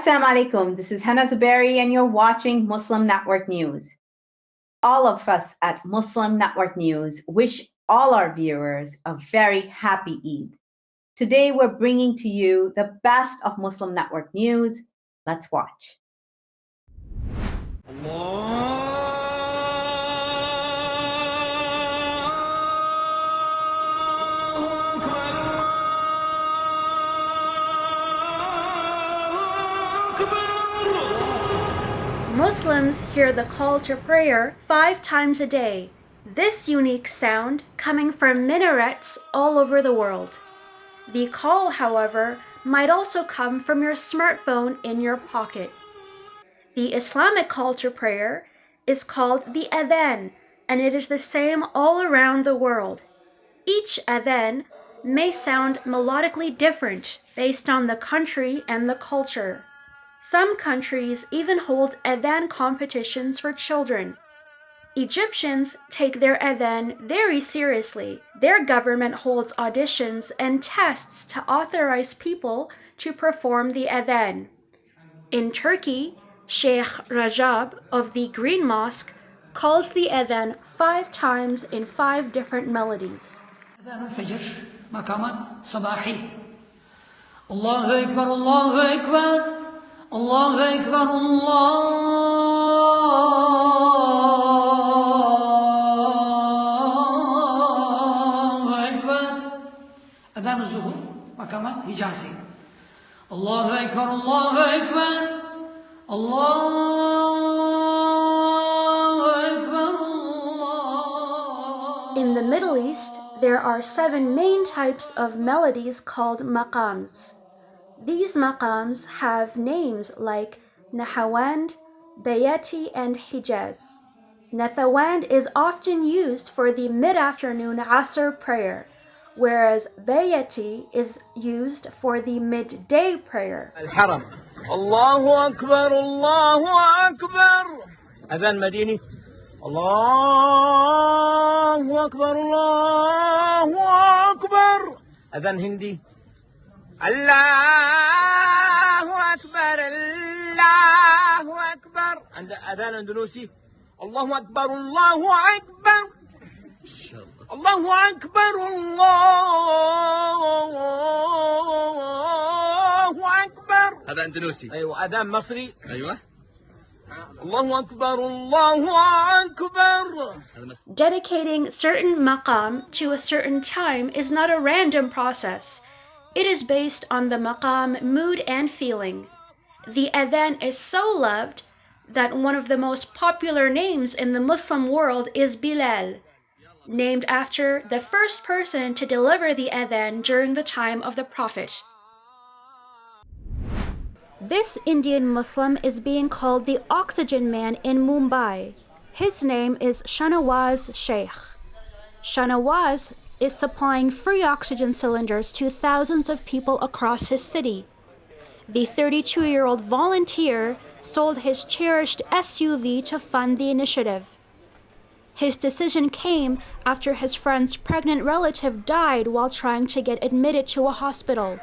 Assalamu alaikum. This is Hena Zuberi, and you're watching Muslim Network News. All of us at Muslim Network News wish all our viewers a very happy Eid. Today, we're bringing to you the best of Muslim Network News. Let's watch. Muslims hear the call to prayer 5 times a day. This unique sound coming from minarets all over the world. The call, however, might also come from your smartphone in your pocket. The Islamic call to prayer is called the adhan, and it is the same all around the world. Each adhan may sound melodically different based on the country and the culture. Some countries even hold adhan competitions for children. Egyptians take their adhan very seriously. Their government holds auditions and tests to authorize people to perform the adhan. In Turkey, Sheikh Rajab of the Green Mosque calls the adhan 5 times in 5 different melodies. Adhan al-Fajr, maqamat sabahi. Allahu Akbar, Allahu Akbar. Allahu Akbar, Allahu Akbar. Adhan al-Zuhur, maqamat Hijazi. Allahu Akbar, Allahu Akbar. Allahu Akbar, Allah. In the Middle East, there are 7 main types of melodies called maqams. These maqams have names like Nahawand, Bayati, and Hijaz. Nathawand is often used for the mid-afternoon Asr prayer, whereas Bayati is used for the midday prayer. Al-Haram. Allahu Akbar, Allahu Akbar. Adhan Madini. Allahu Akbar, Allahu Akbar. Adhan Hindi. Allahu Akbar, Allahu Akbar. And Adhan Andalusi. Allahu Akbar, Allahu Akbar. Allahu Akbar, Allahu Akbar. هذا أندلسي. أيوة. أذان مصري. أيوة. الله أكبر الله أكبر. Dedicating certain maqam to a certain time is not a random process. It is based on the maqam mood and feeling. The adhan is so loved that one of the most popular names in the Muslim world is Bilal, named after the first person to deliver the adhan during the time of the Prophet. This Indian Muslim is being called the Oxygen Man in Mumbai. His name is Shanawaz Sheikh. Shanawaz is supplying free oxygen cylinders to thousands of people across his city. The 32-year-old volunteer sold his cherished SUV to fund the initiative. His decision came after his friend's pregnant relative died while trying to get admitted to a hospital.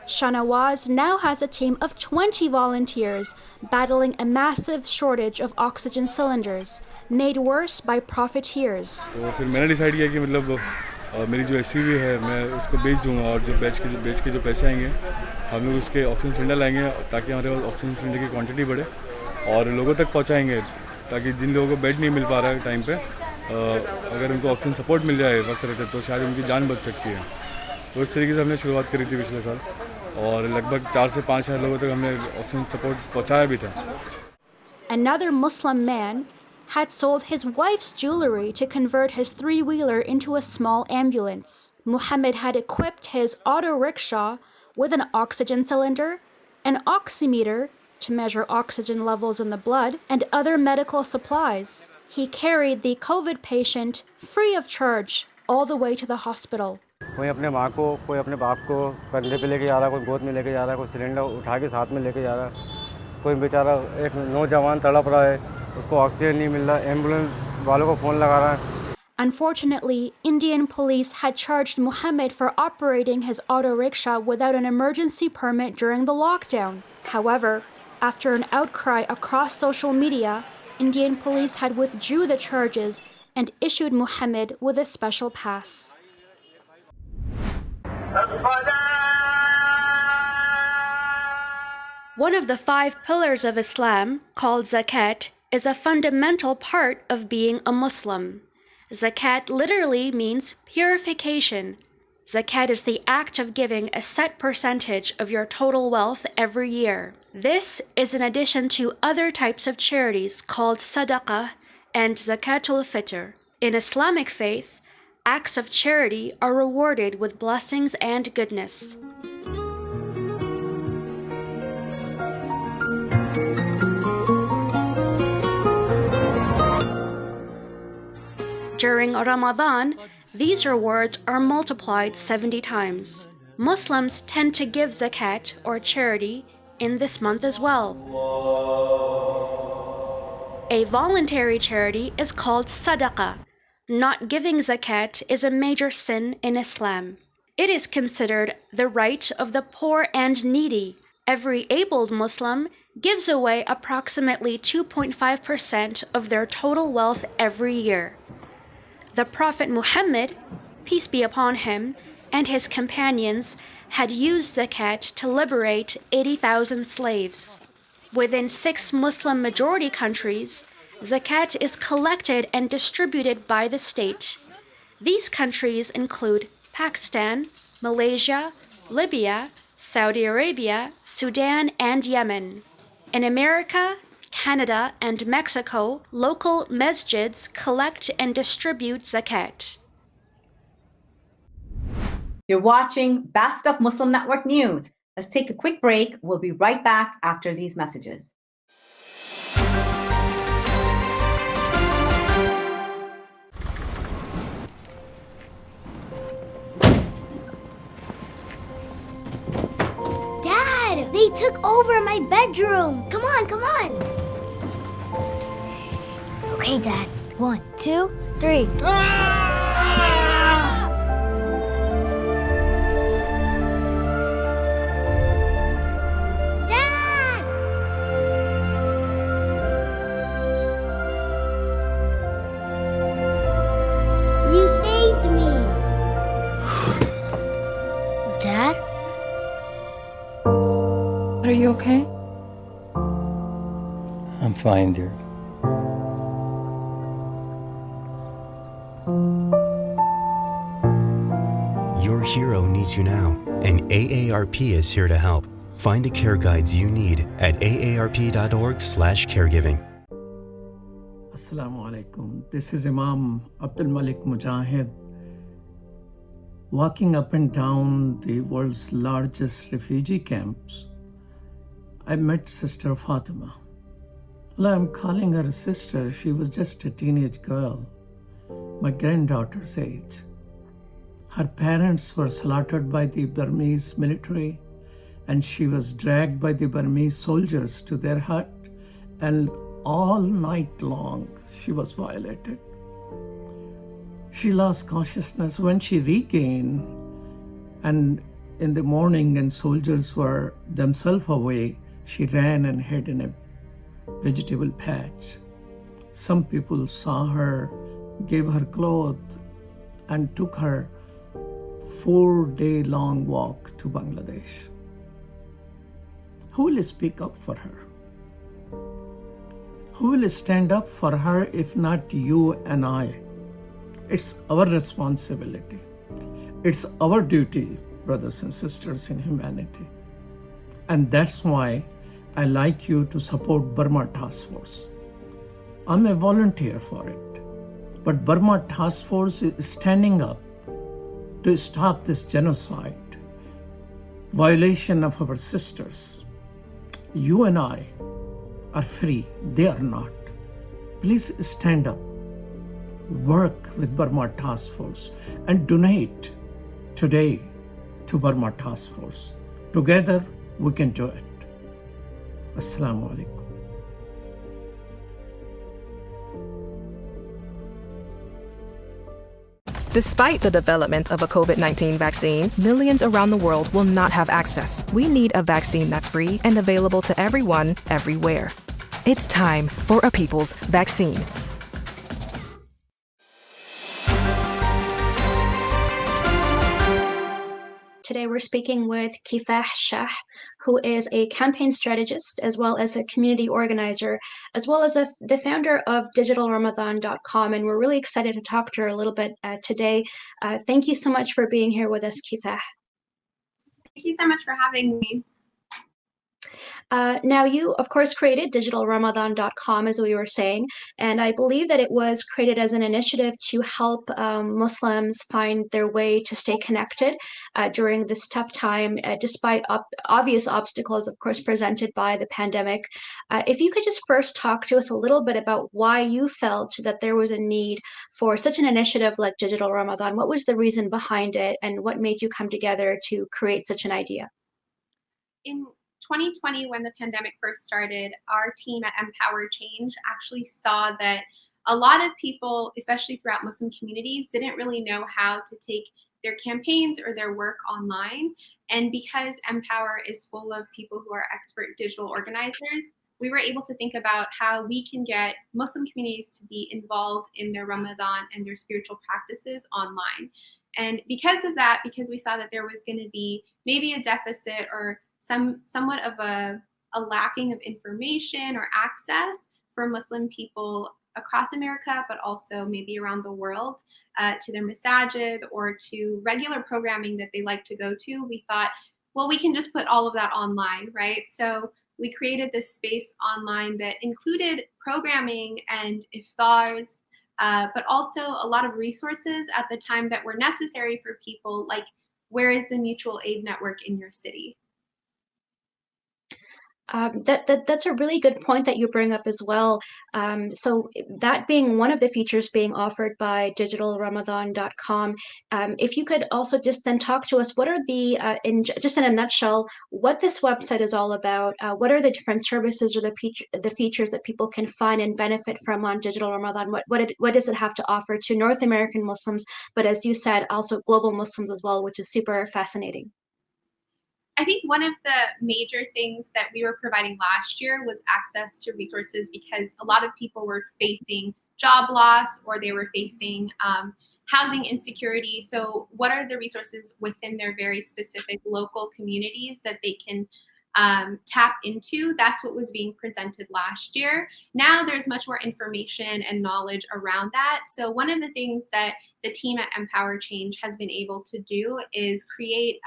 Shanawaz now has a team of 20 volunteers battling a massive shortage of oxygen cylinders, made worse by profiteers. तो फिर मैंने decide किया कि मतलब मेरी जो SUV है मैं उसको बेच दूंगा और जो बेच के जो पैसे आएंगे हम लोग उसके ऑक्सीजन सिलेंडर लाएंगे ताकि हमारे पास ऑक्सीजन सिलेंडर की क्वांटिटी बढ़े और लोगों तक पहुंचाएंगे ताकि जिन लोगों को बेड नहीं मिल पा रहा है टाइम पे अगर उनको ऑक्सीजन सपोर्ट मिल जाए वक्त रहते तो शायद उनकी जान बच सकती है। तो इस तरीके से हमने शुरुआत करी थी पिछले साल और लगभग 4 से 5 हज़ार लोगों तक हमने ऑक्सीजन सपोर्ट पहुंचाया भी था। Another Muslim man had sold his wife's jewelry to convert his 3-wheeler into a small ambulance. Muhammad had equipped his auto rickshaw with an oxygen cylinder, an oximeter to measure oxygen levels in the blood, and other medical supplies. He carried the COVID patient free of charge all the way to the hospital. कोई अपने माँ को, कोई अपने बाप को कंधे पे लेके जा रहा है, कोई गोद में लेके जा रहा है, कोई सिलेंडर उठा के साथ में लेके जा रहा है, कोई बेचारा एक नौजवान तड़प रहा है, उसको ऑक्सीजन नहीं मिल रहा, एम्बुलेंस वालों को फ़ोन लगा रहा है। Unfortunately, Indian police had charged Muhammad for operating his auto rickshaw without an emergency permit during the lockdown. However, after an outcry across social media, Indian police had withdrew the charges and issued Muhammad with a special pass. One of the 5 pillars of Islam, called zakat, is a fundamental part of being a Muslim. Zakat literally means purification. Zakat is the act of giving a set percentage of your total wealth every year. This is in addition to other types of charities called sadaqah and zakatul fitr. In Islamic faith, acts of charity are rewarded with blessings and goodness. During Ramadan, these rewards are multiplied 70 times. Muslims tend to give zakat or charity in this month as well. A voluntary charity is called sadaqah. Not giving zakat is a major sin in Islam. It is considered the right of the poor and needy. Every abled Muslim gives away approximately 2.5% of their total wealth every year. The Prophet Muhammad, peace be upon him, and his companions had used zakat to liberate 80,000 slaves. Within 6 Muslim majority countries, zakat is collected and distributed by the state. These countries include Pakistan, Malaysia, Libya, Saudi Arabia, Sudan, and Yemen. In America, Canada, and Mexico, local masjids collect and distribute zakat. You're watching Best of Muslim Network News. Let's take a quick break. We'll be right back after these messages. Dad, they took over my bedroom. Come on, come on. Okay, Dad. 1, 2, 3. Dad! You saved me. Dad? Are you okay? I'm fine, dear. Your hero needs you now, and AARP is here to help. Find the care guides you need at aarp.org/caregiving. Assalamu alaikum. This is Imam Abdul Malik Mujahid. Walking up and down the world's largest refugee camps, I met Sister Fatima. Well, I'm calling her a sister. She was just a teenage girl, my granddaughter's age. Her parents were slaughtered by the Burmese military, and she was dragged by the Burmese soldiers to their hut, and all night long she was violated. She lost consciousness. When she regained, and in the morning and soldiers were themselves away, she ran and hid in a vegetable patch. Some people saw her, gave her clothes, and took her 4-day-long walk to Bangladesh. Who will speak up for her? Who will stand up for her if not you and I? It's our responsibility. It's our duty, brothers and sisters in humanity. And that's why I like you to support Burma Task Force. I'm a volunteer for it. But Burma Task Force is standing up to stop this genocide, violation of our sisters. You and I are free, they are not. Please stand up, work with Burma Task Force, and donate today to Burma Task Force. Together, we can do it. Assalamu alaikum. Despite the development of a COVID-19 vaccine, millions around the world will not have access. We need a vaccine that's free and available to everyone, everywhere. It's time for a people's vaccine. Today we're speaking with Kifah Shah, who is a campaign strategist as well as a community organizer, as well as the founder of digitalramadan.com. And we're really excited to talk to her a little bit today. Thank you so much for being here with us, Kifah. Thank you so much for having me. Now, you, of course, created digitalramadan.com, as we were saying, and I believe that it was created as an initiative to help Muslims find their way to stay connected during this tough time, despite obvious obstacles, of course, presented by the pandemic. If you could just first talk to us a little bit about why you felt that there was a need for such an initiative like Digital Ramadan. What was the reason behind it, and what made you come together to create such an idea? In 2020, when the pandemic first started, our team at Empower Change actually saw that a lot of people, especially throughout Muslim communities, didn't really know how to take their campaigns or their work online. And because Empower is full of people who are expert digital organizers, we were able to think about how we can get Muslim communities to be involved in their Ramadan and their spiritual practices online. And because of that, because we saw that there was going to be maybe a deficit or somewhat of a lacking of information or access for Muslim people across America, but also maybe around the world, to their masajid or to regular programming that they like to go to, we thought, well, we can just put all of that online, right? So we created this space online that included programming and iftars, but also a lot of resources at the time that were necessary for people, like where is the mutual aid network in your city? That's a really good point that you bring up as well. So that being one of the features being offered by digitalramadan.com, if you could also just then talk to us, what are just in a nutshell, what this website is all about, what are the different services or the features that people can find and benefit from on Digital Ramadan? What does it have to offer to North American Muslims, but as you said, also global Muslims as well, which is super fascinating. I think one of the major things that we were providing last year was access to resources, because a lot of people were facing job loss or they were facing housing insecurity. So what are the resources within their very specific local communities that they can tap into? That's what was being presented last year. Now there's much more information and knowledge around that. So one of the things that the team at Empower Change has been able to do is create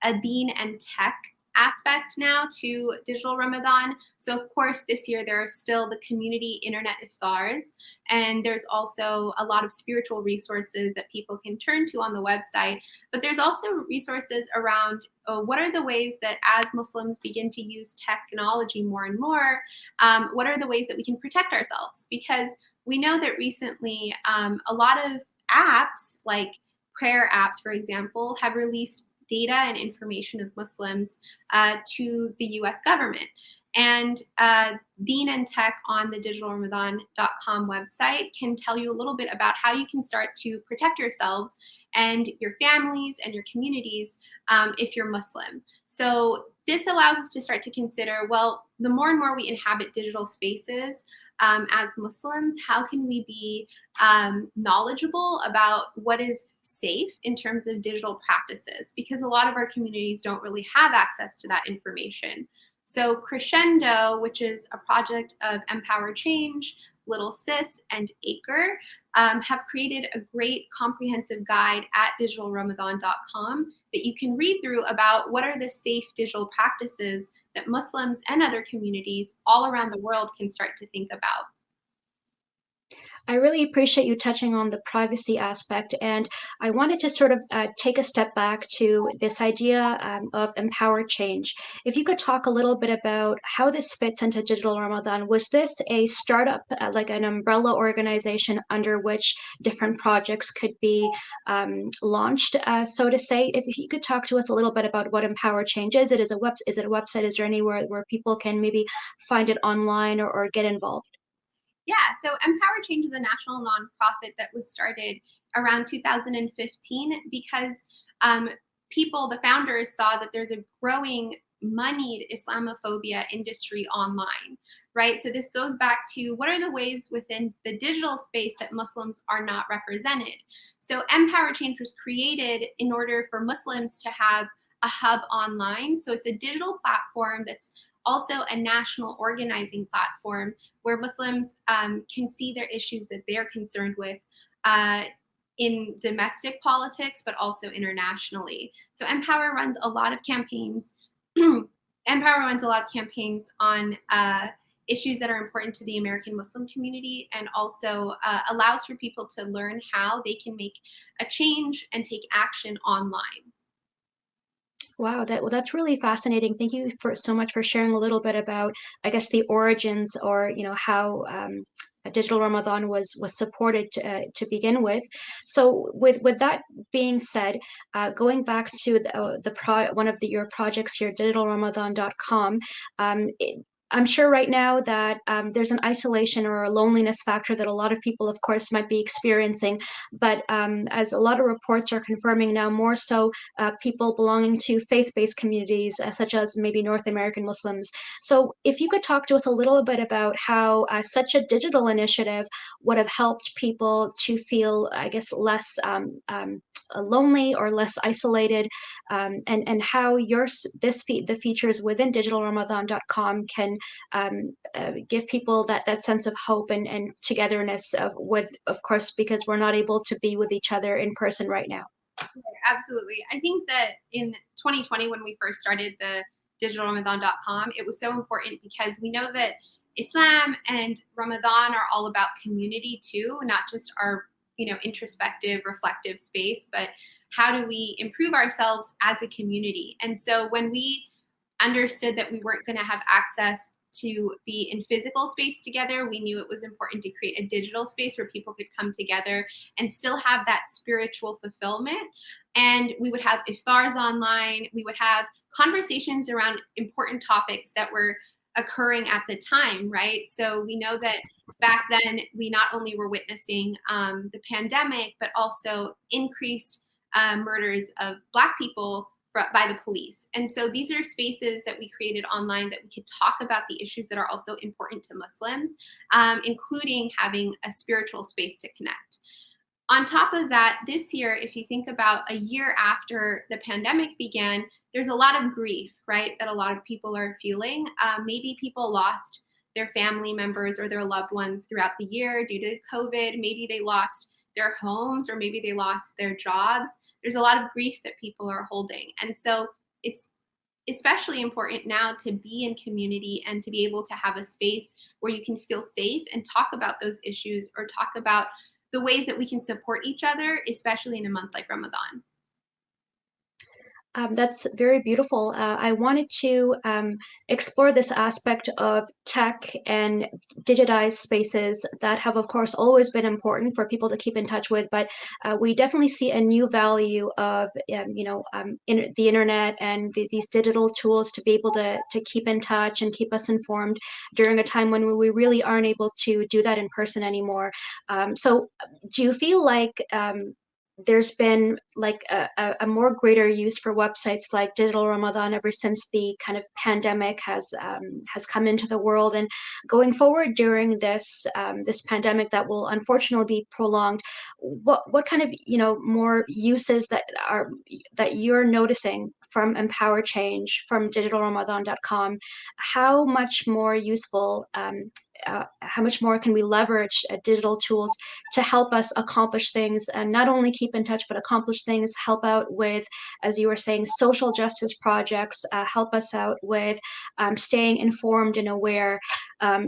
a deen and tech aspect now to Digital Ramadan. So of course, this year there are still the community internet iftars, and there's also a lot of spiritual resources that people can turn to on the website. But there's also resources around what are the ways that as Muslims begin to use technology more and more, what are the ways that we can protect ourselves? Because we know that recently a lot of apps, like prayer apps, for example, have released data and information of Muslims to the US government. And Deen and Tech on the digitalramadan.com website can tell you a little bit about how you can start to protect yourselves and your families and your communities if you're Muslim. So this allows us to start to consider, well, the more and more we inhabit digital spaces as Muslims, how can we be knowledgeable about what is safe in terms of digital practices? Because a lot of our communities don't really have access to that information. So Crescendo, which is a project of Empower Change, Little Sis, and Acre, have created a great comprehensive guide at digitalramadan.com that you can read through about what are the safe digital practices that Muslims and other communities all around the world can start to think about. I really appreciate you touching on the privacy aspect, and I wanted to sort of take a step back to this idea of Empower Change. If you could talk a little bit about how this fits into Digital Ramadan. Was this a startup, like an umbrella organization under which different projects could be launched, so to say? If you could talk to us a little bit about what Empower Change is. Is it a website? Is there anywhere where people can maybe find it online or get involved? Yeah, so Empower Change is a national nonprofit that was started around 2015 because the founders saw that there's a growing moneyed Islamophobia industry online, right? So this goes back to what are the ways within the digital space that Muslims are not represented. So Empower Change was created in order for Muslims to have a hub online. So it's a digital platform that's also a national organizing platform where Muslims can see their issues that they're concerned with in domestic politics, but also internationally. So Empower runs a lot of campaigns. Empower runs a lot of campaigns on issues that are important to the American Muslim community, and also allows for people to learn how they can make a change and take action online. Wow, that's really fascinating. Thank you for so much for sharing a little bit about, I guess, the origins, or how Digital Ramadan was supported to begin with. So with that being said, going back to one of your projects here, digitalramadan.com, I'm sure right now that there's an isolation or a loneliness factor that a lot of people, of course, might be experiencing. But as a lot of reports are confirming now, more so people belonging to faith-based communities, such as maybe North American Muslims. So if you could talk to us a little bit about how such a digital initiative would have helped people to feel, I guess, less lonely or less isolated, and how the features within digitalramadan.com can give people that sense of hope and togetherness of course, because we're not able to be with each other in person right now. Absolutely. I think that in 2020, when we first started the digitalramadan.com, it was so important because we know that Islam and Ramadan are all about community too, not just our introspective, reflective space, but how do we improve ourselves as a community? And so when we understood that we weren't going to have access to be in physical space together, we knew it was important to create a digital space where people could come together and still have that spiritual fulfillment. And we would have iftars online, we would have conversations around important topics that were occurring at the time, right? So we know that back then we not only were witnessing the pandemic, but also increased murders of Black people by the police. And so these are spaces that we created online that we could talk about the issues that are also important to Muslims, including having a spiritual space to connect. On top of that, this year, if you think about a year after the pandemic began, there's a lot of grief, right, that a lot of people are feeling. Maybe people lost their family members or their loved ones throughout the year due to COVID. Maybe they lost their homes, or maybe they lost their jobs. There's a lot of grief that people are holding. And so it's especially important now to be in community and to be able to have a space where you can feel safe and talk about those issues, or talk about the ways that we can support each other, especially in a month like Ramadan. That's very beautiful. I wanted to explore this aspect of tech and digitized spaces that have, of course, always been important for people to keep in touch with. But we definitely see a new value of, the internet and these digital tools to be able to keep in touch and keep us informed during a time when we really aren't able to do that in person anymore. So, do you feel like there's been like a more greater use for websites like Digital Ramadan ever since the kind of pandemic has come into the world, and going forward during this pandemic that will unfortunately be prolonged? What kind of more uses that you're noticing from Empower Change, from digitalramadan.com? How much more useful? How much more can we leverage digital tools to help us accomplish things, and not only keep in touch, but accomplish things, help out with, as you were saying, social justice projects, help us out with staying informed and aware,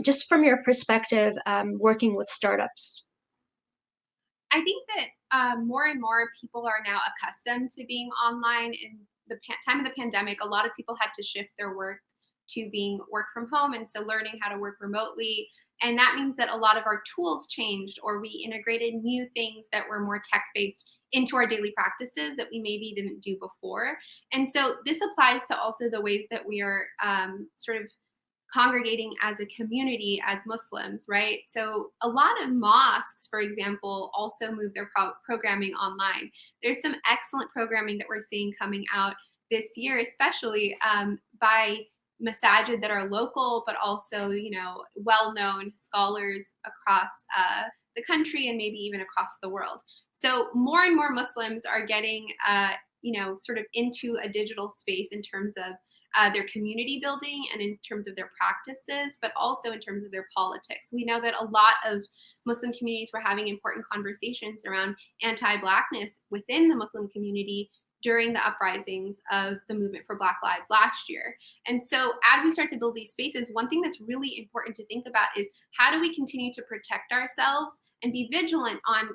just from your perspective, working with startups? I think that more and more people are now accustomed to being online. In the time of the pandemic, a lot of people had to shift their work to being work from home, and so learning how to work remotely. And that means that a lot of our tools changed, or we integrated new things that were more tech-based into our daily practices that we maybe didn't do before. And so this applies to also the ways that we are sort of congregating as a community as Muslims, right? So a lot of mosques, for example, also move their programming online. There's some excellent programming that we're seeing coming out this year, especially by masajid that are local, but also, well-known scholars across the country and maybe even across the world. So more and more Muslims are getting, sort of into a digital space in terms of their community building and in terms of their practices, but also in terms of their politics. We know that a lot of Muslim communities were having important conversations around anti-Blackness within the Muslim community during the uprisings of the movement for Black Lives last year. And so as we start to build these spaces, one thing that's really important to think about is how do we continue to protect ourselves and be vigilant on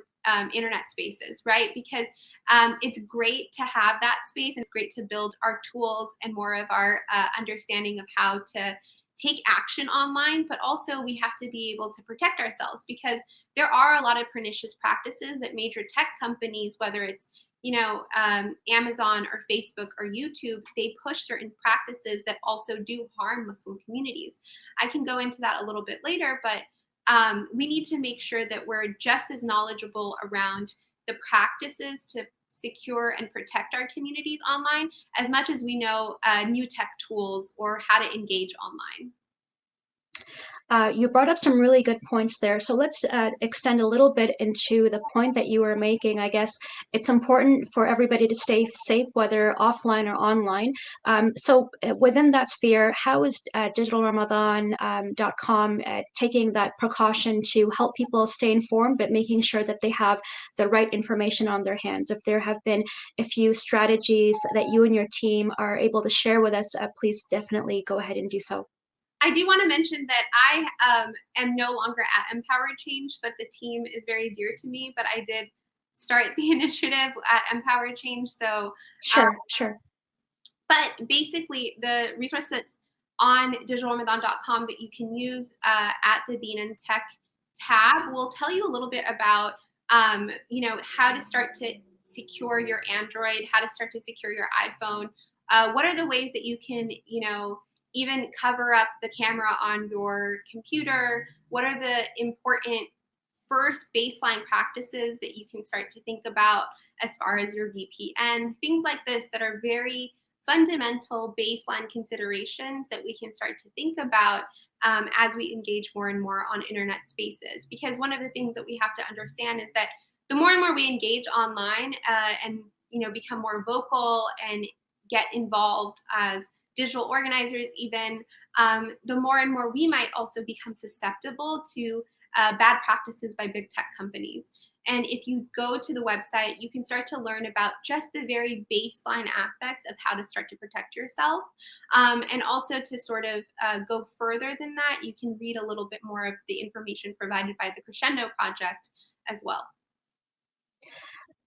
internet spaces, right? Because it's great to have that space, and it's great to build our tools and more of our understanding of how to take action online, but also we have to be able to protect ourselves because there are a lot of pernicious practices that major tech companies, whether it's Amazon or Facebook or YouTube, they push certain practices that also do harm Muslim communities. I can go into that a little bit later, but we need to make sure that we're just as knowledgeable around the practices to secure and protect our communities online as much as we know new tech tools or how to engage online. You brought up some really good points there. So let's extend a little bit into the point that you were making. I guess it's important for everybody to stay safe, whether offline or online. So within that sphere, how is digitalramadan.com taking that precaution to help people stay informed, but making sure that they have the right information on their hands? If there have been a few strategies that you and your team are able to share with us, please definitely go ahead and do so. I do want to mention that I am no longer at Empower Change, but the team is very dear to me. But I did start the initiative at Empower Change. So Sure. But basically, the resource that's on digitalramadan.com that you can use at the Deen and Tech tab will tell you a little bit about, how to start to secure your Android, how to start to secure your iPhone. What are the ways that you can, even cover up the camera on your computer? What are the important first baseline practices that you can start to think about as far as your VPN? Things like this that are very fundamental baseline considerations that we can start to think about as we engage more and more on internet spaces. Because one of the things that we have to understand is that the more and more we engage online and become more vocal and get involved as digital organizers even, the more and more we might also become susceptible to bad practices by big tech companies. And if you go to the website, you can start to learn about just the very baseline aspects of how to start to protect yourself. And also to sort of go further than that, you can read a little bit more of the information provided by the Crescendo Project as well.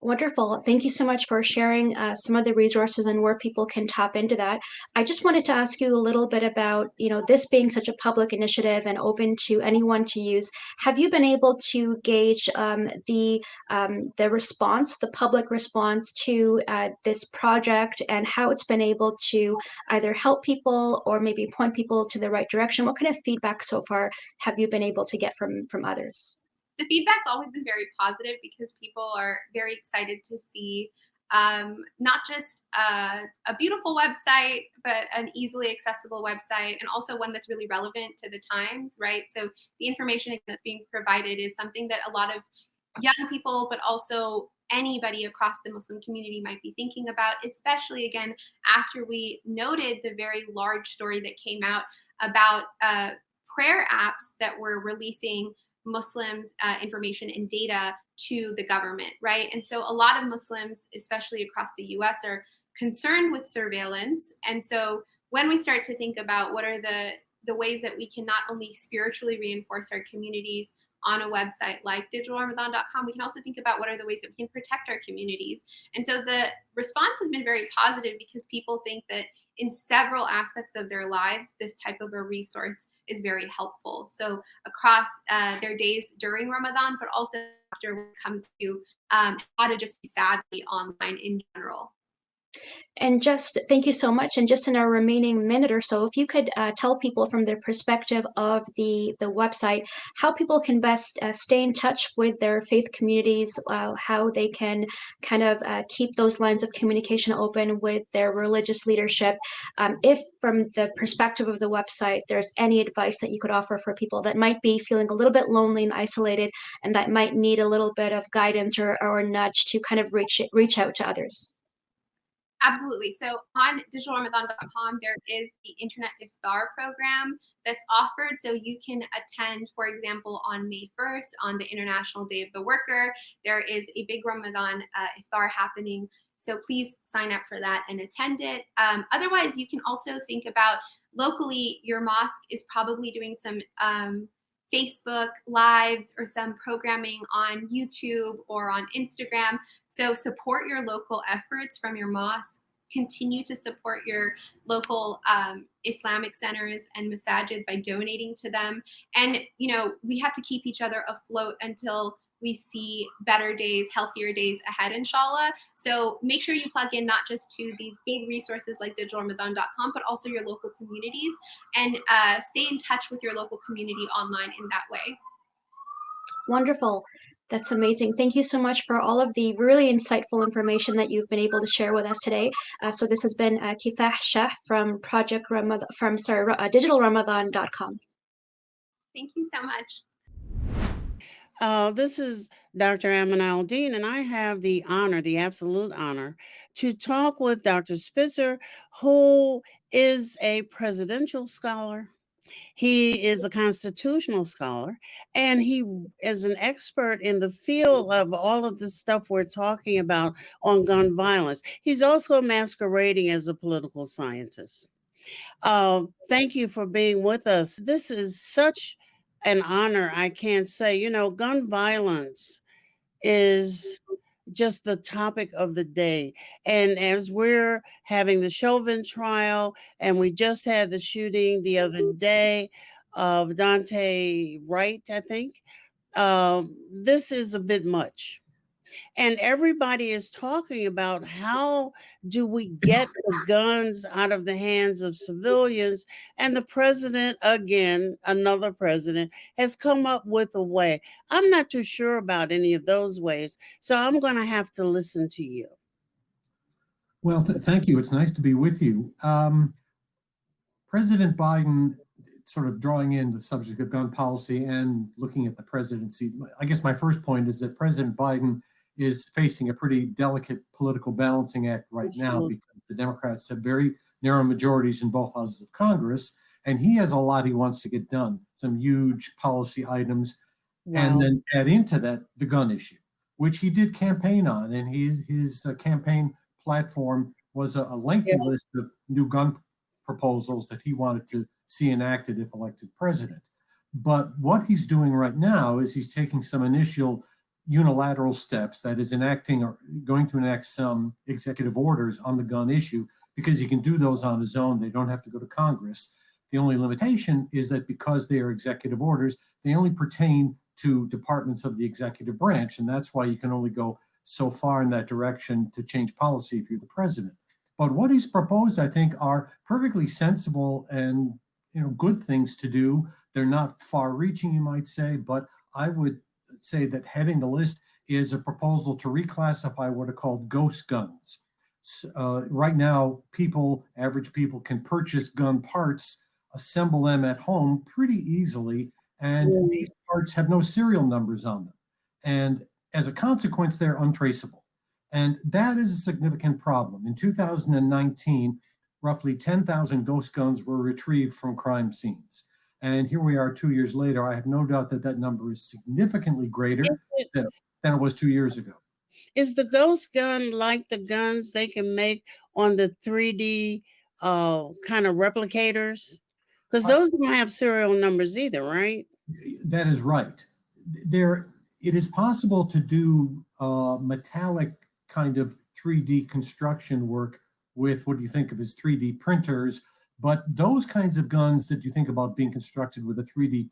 Wonderful. Thank you so much for sharing some of the resources and where people can tap into that. I just wanted to ask you a little bit about, this being such a public initiative and open to anyone to use. Have you been able to gauge the response, the public response to this project, and how it's been able to either help people or maybe point people to the right direction? What kind of feedback so far have you been able to get from others? The feedback's always been very positive because people are very excited to see not just a beautiful website, but an easily accessible website, and also one that's really relevant to the times, right? So the information that's being provided is something that a lot of young people, but also anybody across the Muslim community might be thinking about, especially again, after we noted the very large story that came out about prayer apps that were releasing Muslims' information and data to the government, right? And so a lot of Muslims, especially across the US, are concerned with surveillance. And so when we start to think about what are the ways that we can not only spiritually reinforce our communities on a website like digitalramadan.com, we can also think about what are the ways that we can protect our communities. And so the response has been very positive because people think that in several aspects of their lives, this type of a resource is very helpful. So across their days during Ramadan, but also after when it comes to how to just be savvy online in general. And just thank you so much. And just in our remaining minute or so, if you could tell people from their perspective of the website how people can best stay in touch with their faith communities, how they can kind of keep those lines of communication open with their religious leadership. If from the perspective of the website, there's any advice that you could offer for people that might be feeling a little bit lonely and isolated, and that might need a little bit of guidance or a nudge to kind of reach out to others. Absolutely. So on digitalramadan.com, there is the Internet Iftar program that's offered. So you can attend, for example, on May 1st, on the International Day of the Worker, there is a big Ramadan Iftar happening. So please sign up for that and attend it. Otherwise, you can also think about locally, your mosque is probably doing some Facebook lives or some programming on YouTube or on Instagram. So support your local efforts from your mosque. Continue to support your local Islamic centers and masajid by donating to them. And, we have to keep each other afloat until we see better days, healthier days ahead, inshallah. So make sure you plug in not just to these big resources like digitalramadan.com, but also your local communities, and stay in touch with your local community online in that way. Wonderful. That's amazing. Thank you so much for all of the really insightful information that you've been able to share with us today. So this has been Kifah Shah from digitalramadan.com. Thank you so much. This is Dr. Amin Al-Din, and I have the honor, the absolute honor, to talk with Dr. Spitzer, who is a presidential scholar. He is a constitutional scholar, and he is an expert in the field of all of the stuff we're talking about on gun violence. He's also masquerading as a political scientist. Thank you for being with us. This is such an honor. I can't say, gun violence is just the topic of the day. And as we're having the Chauvin trial, and we just had the shooting the other day of Dante Wright, I think, this is a bit much. And everybody is talking about how do we get the guns out of the hands of civilians. And the president, again, another president, has come up with a way. I'm not too sure about any of those ways. So I'm going to have to listen to you. Well, thank you. It's nice to be with you. President Biden, sort of drawing in the subject of gun policy and looking at the presidency, I guess my first point is that President Biden is facing a pretty delicate political balancing act right now, because the Democrats have very narrow majorities in both houses of Congress, and he has a lot he wants to get done, some huge policy items. Wow. And then add into that the gun issue, which he did campaign on, and his campaign platform was a lengthy list of new gun proposals that he wanted to see enacted if elected president. But what he's doing right now is he's taking some initial unilateral steps, that is enacting or going to enact some executive orders on the gun issue, because he can do those on his own. They don't have to go to Congress. The only limitation is that because they are executive orders, they only pertain to departments of the executive branch, and that's why you can only go so far in that direction to change policy if you're the president. But what he's proposed, I think, are perfectly sensible and good things to do. They're not far-reaching, you might say, but I would say that heading the list is a proposal to reclassify what are called ghost guns. Right now, average people can purchase gun parts, assemble them at home pretty easily, and these parts have no serial numbers on them. And as a consequence, they're untraceable. And that is a significant problem. In 2019, roughly 10,000 ghost guns were retrieved from crime scenes. And here we are 2 years later. I have no doubt that that number is significantly greater than it was 2 years ago. Is the ghost gun like the guns they can make on the 3D kind of replicators? Because those don't have serial numbers either, right? That is right. It is possible to do metallic kind of 3D construction work with what you think of as 3D printers. But those kinds of guns that you think about being constructed with a 3D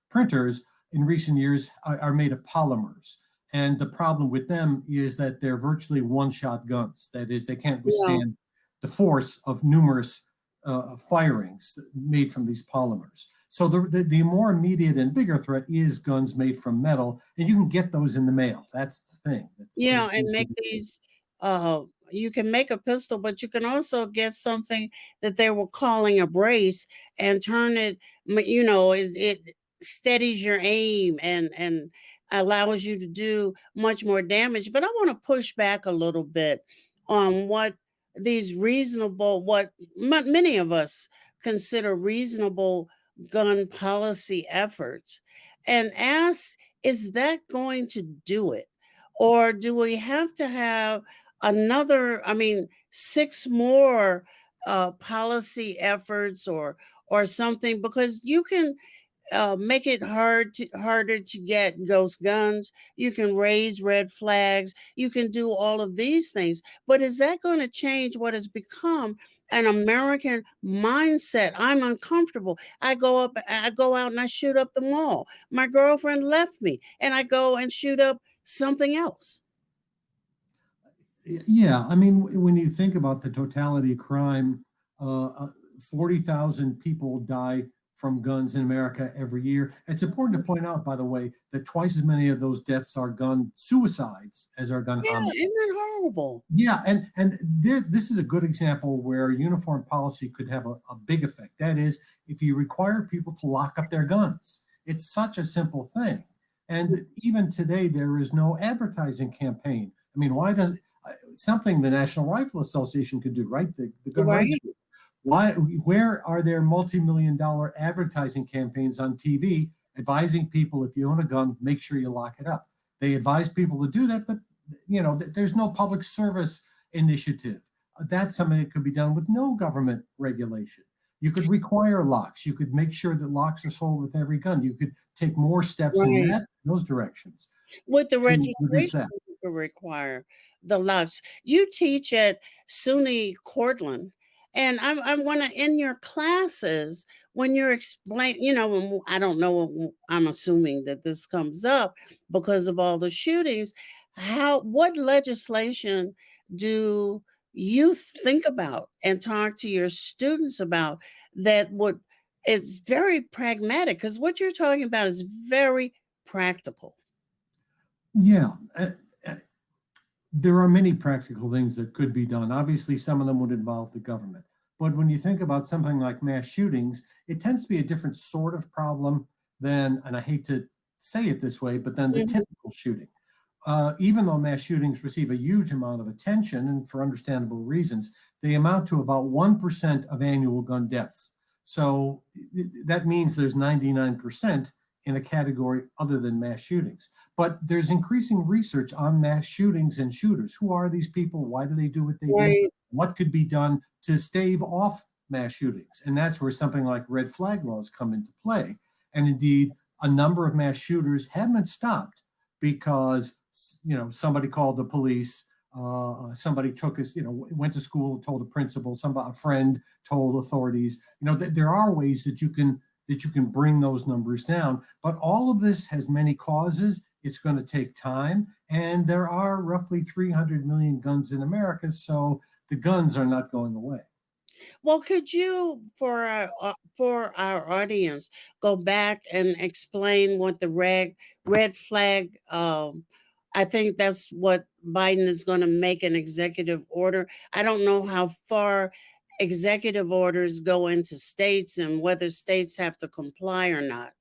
printers in recent years are made of polymers. And the problem with them is that they're virtually one-shot guns. That is, they can't Yeah. withstand the force of numerous firings made from these polymers. So the more immediate and bigger threat is guns made from metal, and you can get those in the mail. That's the thing. That's Yeah, pretty and easy make to do. these you can make a pistol, but you can also get something that they were calling a brace and turn it, it steadies your aim and allows you to do much more damage. But I want to push back a little bit on what these reasonable, what many of us consider reasonable gun policy efforts, and ask, is that going to do it? Or do we have to have another, 6 more policy efforts or something? Because you can make it harder to get those guns. You can raise red flags. You can do all of these things. But is that going to change what has become an American mindset? I'm uncomfortable. I go out and I shoot up the mall. My girlfriend left me, and I go and shoot up something else. Yeah, I mean, when you think about the totality of crime, 40,000 people die from guns in America every year. It's important to point out, by the way, that twice as many of those deaths are gun suicides as are gun Yeah, homicides. isn't that horrible? Yeah, and this is a good example where uniform policy could have a big effect. That is, if you require people to lock up their guns, it's such a simple thing. And even today, there is no advertising campaign. I mean, why does something the National Rifle Association could do, right? The gun rights Right. group. Why? Where are there multi-million-dollar advertising campaigns on TV advising people, if you own a gun, make sure you lock it up? They advise people to do that, but there's no public service initiative. That's something that could be done with no government regulation. You could require locks. You could make sure that locks are sold with every gun. You could take more steps in Right. those directions With the to reduce registration that. you could require the locks. You teach at SUNY Cortland, and I'm wondering, in your classes, when you're I don't know, I'm assuming that this comes up because of all the shootings. What legislation do you think about and talk to your students about that would, it's very pragmatic, because what you're talking about is very practical. Yeah, there are many practical things that could be done. Obviously, some of them would involve the government. But when you think about something like mass shootings, it tends to be a different sort of problem than, and I hate to say it this way, but than the Mhm. typical shooting. Even though mass shootings receive a huge amount of attention, and for understandable reasons, they amount to about 1% of annual gun deaths. So that means there's 99% in a category other than mass shootings. But there's increasing research on mass shootings and shooters. Who are these people? Why do they do what they do? Right. What could be done to stave off mass shootings? And that's where something like red flag laws come into play. And indeed, a number of mass shooters have been stopped because somebody called the police, somebody went to school, told a principal, a friend told authorities. There are ways that you can bring those numbers down, but all of this has many causes. It's going to take time, and there are roughly 300 million guns in America, so the guns are not going away. Well, could you, for our audience, go back and explain what the red flag? I think that's what Biden is going to make an executive order. I don't know how far executive orders go into states and whether states have to comply or not.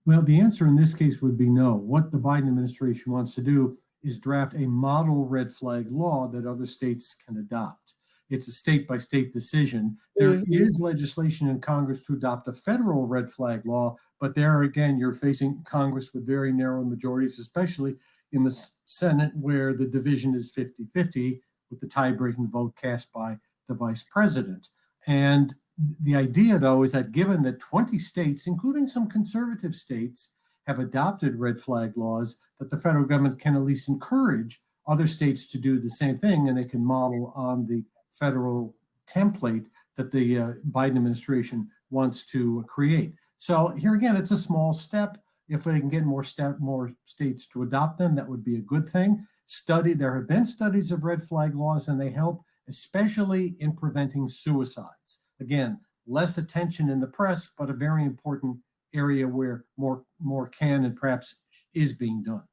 Well, the answer in this case would be no. What the Biden administration wants to do is draft a model red flag law that other states can adopt. It's a state by state decision. There is legislation in Congress to adopt a federal red flag law, but there again, you're facing Congress with very narrow majorities, especially in the Senate, where the division is 50-50 with the tie-breaking vote cast by the vice president. And the idea, though, is that given that 20 states, including some conservative states, have adopted red flag laws, that the federal government can at least encourage other states to do the same thing, and they can model on the federal template that the Biden administration wants to create. So here again, it's a small step. If they can get more states to adopt them, that would be a good thing. There have been studies of red flag laws, and they help, especially in preventing suicides. Again, less attention in the press, but a very important area where more can and perhaps is being done.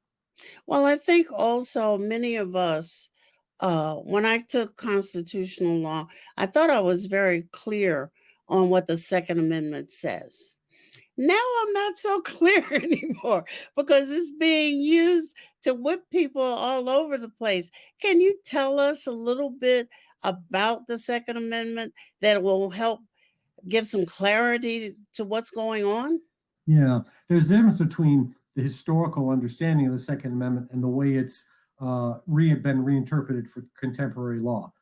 Well, I think also many of us, when I took constitutional law, I thought I was very clear on what the Second Amendment says. Now I'm not so clear anymore because it's being used to whip people all over the place. Can you tell us a little bit about the Second Amendment that will help give some clarity to what's going on? Yeah, there's a difference between the historical understanding of the Second Amendment and the way it's been reinterpreted for contemporary law.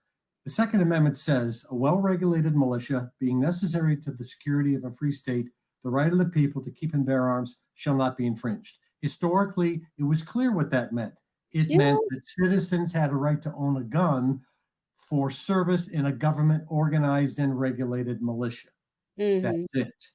The Second Amendment says a well-regulated militia being necessary to the security of a free state, the right of the people to keep and bear arms shall not be infringed. Historically, it was clear what that meant. It meant that citizens had a right to own a gun for service in a government organized and regulated militia. That's it.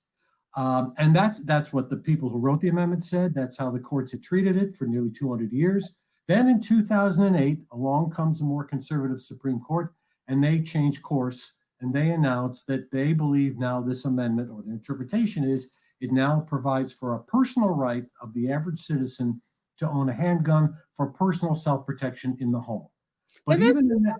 And that's what the people who wrote the amendment said. That's how the courts had treated it for nearly 200 years. Then in 2008, along comes a more conservative Supreme Court, and they changed course, and they announced that they believe now this amendment, or the interpretation is, it now provides for a personal right of the average citizen to own a handgun for personal self-protection in the home. But even in that,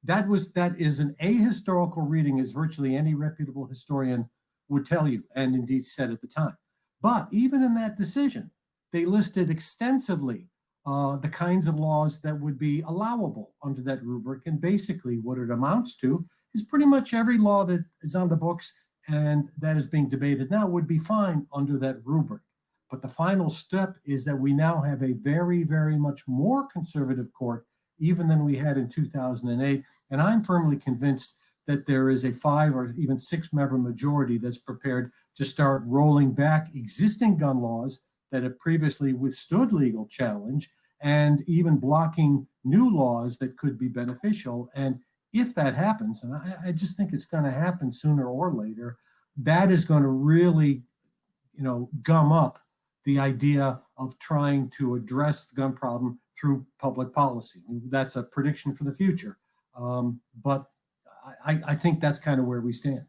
that is an ahistorical reading, as virtually any reputable historian would tell you, and indeed said at the time. But even in that decision, they listed extensively the kinds of laws that would be allowable under that rubric. And basically what it amounts to is pretty much every law that is on the books and that is being debated now would be fine under that rubric. But the final step is that we now have a very, very much more conservative court, even than we had in 2008. And I'm firmly convinced that there is a 5 or even 6 member majority that's prepared to start rolling back existing gun laws that have previously withstood legal challenge and even blocking new laws that could be beneficial. And if that happens, and I just think it's going to happen sooner or later, that is going to really, gum up the idea of trying to address the gun problem through public policy. That's a prediction for the future. But I think that's kind of where we stand.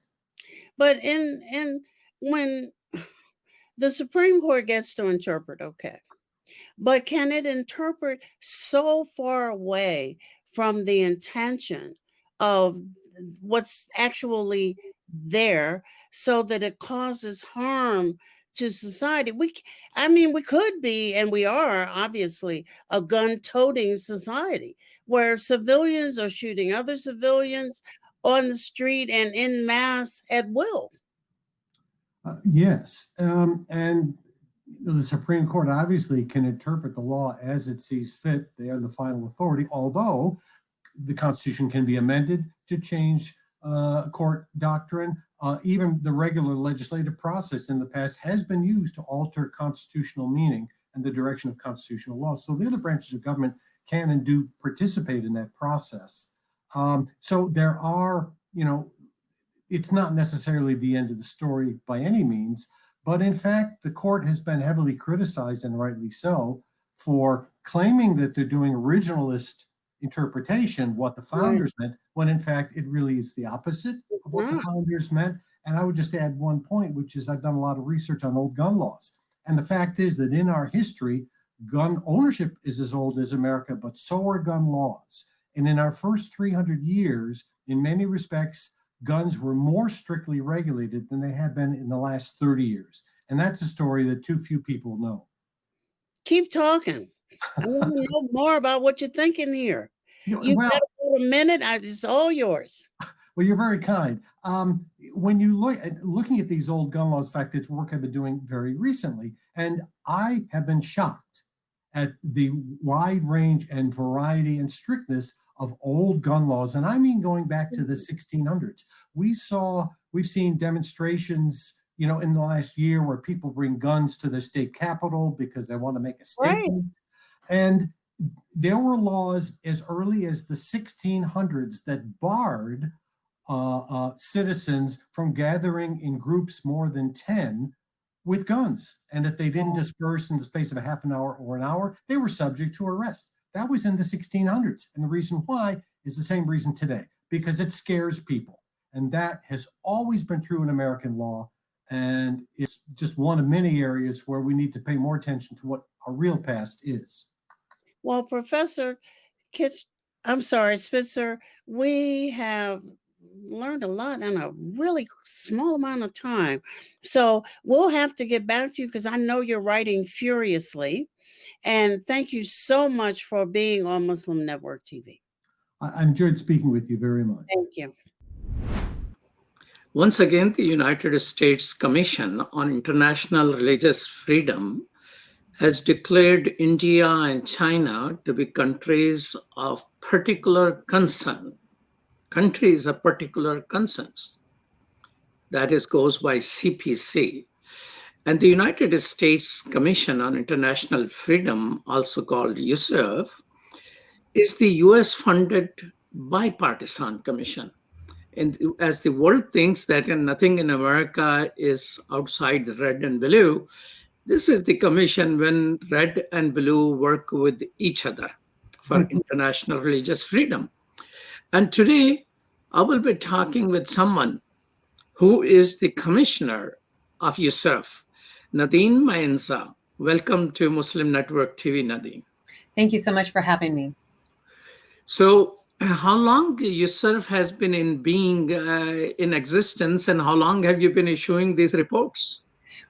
But when the Supreme Court gets to interpret, okay, but can it interpret so far away from the intention of what's actually there so that it causes harm to society? We could be, and we are obviously, a gun-toting society where civilians are shooting other civilians on the street and en masse at will. Yes. And the Supreme Court obviously can interpret the law as it sees fit. They are the final authority, although the Constitution can be amended to change court doctrine. Even the regular legislative process in the past has been used to alter constitutional meaning and the direction of constitutional law. So the other branches of government can and do participate in that process. So there are, it's not necessarily the end of the story by any means, but in fact, the court has been heavily criticized, and rightly so, for claiming that they're doing originalist interpretation, what the founders meant, when in fact it really is the opposite of what the founders meant. And I would just add one point, which is I've done a lot of research on old gun laws. And the fact is that in our history, gun ownership is as old as America, but so are gun laws. And in our first 300 years, in many respects, guns were more strictly regulated than they have been in the last 30 years. And that's a story that too few people know. Keep talking. I want to know more about what you're thinking here. You've got about a minute. It's all yours. Well, you're very kind. When you looking at these old gun laws, in fact, it's work I've been doing very recently, and I have been shocked at the wide range and variety and strictness of old gun laws. And I mean, going back to the 1600s, we've seen demonstrations, in the last year where people bring guns to the state capitol because they want to make a statement. Right. And there were laws as early as the 1600s that barred citizens from gathering in groups more than 10 with guns. And if they didn't disperse in the space of a half an hour or an hour, they were subject to arrest. That was in the 1600s. And the reason why is the same reason today, because it scares people. And that has always been true in American law. And it's just one of many areas where we need to pay more attention to what our real past is. Well, Professor Spitzer, we have learned a lot in a really small amount of time. So we'll have to get back to you because I know you're writing furiously. And thank you so much for being on Muslim Network TV. I enjoyed speaking with you very much. Thank you. Once again, the United States Commission on International Religious Freedom has declared India and China to be countries of particular concern. Countries of particular concerns. That goes by CPC. And the United States Commission on International Freedom, also called USIF, is the US-funded bipartisan commission. And as the world thinks that nothing in America is outside the red and blue, this is the commission when red and blue work with each other for international religious freedom. And today, I will be talking with someone who is the commissioner of USIF, Nadine Maenza. Welcome to Muslim Network TV, Nadine. Thank you so much for having me. So how long USIF has been in being in existence, and how long have you been issuing these reports?